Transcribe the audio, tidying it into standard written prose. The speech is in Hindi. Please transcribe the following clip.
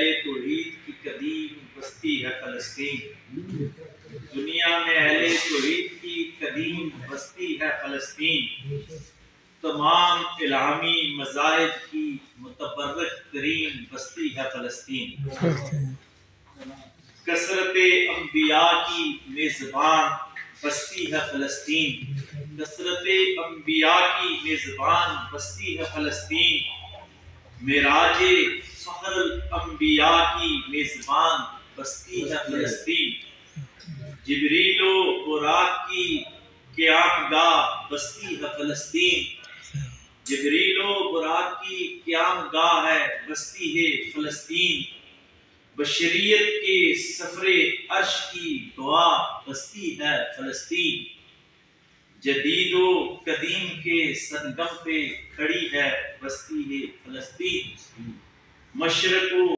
अहले तौहीद की कदीम बस्ती है फलस्तीन। दुनिया में अहले तौहीद की कदीम बस्ती है फलस्तीन। तमाम इलामी मज़ाहिब की मुतबर्रक तरीन बस्ती है फलस्तीन। कसरते अंबिया की मेज़बान बस्ती है फलस्तीन। कसरते अंबिया की मेज़बान बस्ती है फलस्तीन। मेराजे फ़ख्रुल अंबिया की मेज़बान बस्ती है फलस्तीन। जिब्रीलो बुराक की क़यामगाह बस्ती है फलस्तीन। जिब्रीलो बुराक की क़यामगाह है बस्ती है फलस्तीन। बशरियत के सफरे अर्श की दुआ बस्ती है फलस्तीन। जदीदो कदीम के संगम पे खड़ी है बस्ती है फलस्तीन। मशरक़ो